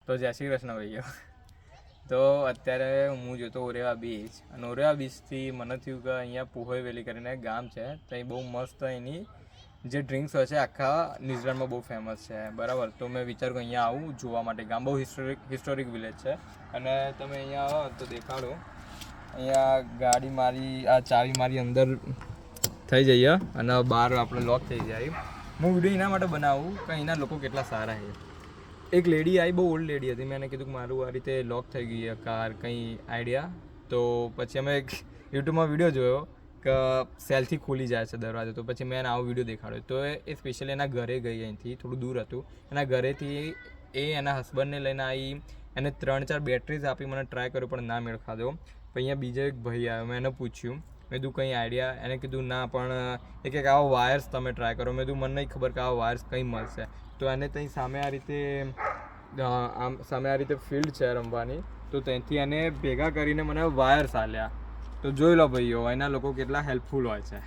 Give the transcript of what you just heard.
તો જય શ્રી કૃષ્ણ ભાઈઓ. તો અત્યારે હું જોતો ઓરેવા બીચ, અને ઓરેવા બીચથી મને થયું કે અહીંયા પુહોઈ વેલી કરીને ગામ છે, તો અહીં બહુ મસ્ત એની જે ડ્રિંક્સ હોય છે આખા ન્યૂઝીલેન્ડમાં બહુ ફેમસ છે, બરાબર. તો મેં વિચાર્યું કે અહીંયા આવું જોવા માટે. ગામ બહુ હિસ્ટોરિક વિલેજ છે, અને તમે અહીંયા આવો તો દેખાડો. અહીંયા ગાડી મારી, આ ચાવી મારી અંદર થઈ જઈએ અને બહાર આપણે લોક થઈ જાય. હું વિડીયો એના માટે બનાવું કે અહીંના લોકો કેટલા સારા છે. એક લેડી આવી, બહુ ઓલ્ડ લેડી હતી. મેં એને કીધું કે મારું આ રીતે લોક થઈ ગઈ કાર, કંઈ આઈડિયા. તો પછી અમે એક યુટ્યુબમાં વિડીયો જોયો કે સેલથી ખુલી જાય છે દરવાજો. તો પછી મેં એને આવો વિડીયો દેખાડ્યો. તો એ સ્પેશિયલી એના ઘરે ગઈ, અહીંથી થોડું દૂર હતું. એના ઘરેથી એ એના હસબન્ડને લઈને આવી, એને 3-4 બેટરીઝ આપી. મને ટ્રાય કર્યો પણ ના મેળ ખાધો. પછી અહીંયા બીજો એક ભાઈ આવ્યો, મેં એને પૂછ્યું, મેં કીધું કંઈ આઈડિયા? એને કીધું ના, પણ એક આવો વાયર્સ તમે ટ્રાય કરો. મેં કીધું મને નહીં ખબર કે આવો વાયર્સ કંઈ મળશે. તો એને ત્યાં સામે આ રીતે સામે આ રીતે ફિલ્ડ છે રમવાની, તો ત્યાંથી એને ભેગા કરીને મને વાયર્સ આલ્યા. તો જોઈ લો ભાઈઓ, એના લોકો કેટલા હેલ્પફુલ હોય છે.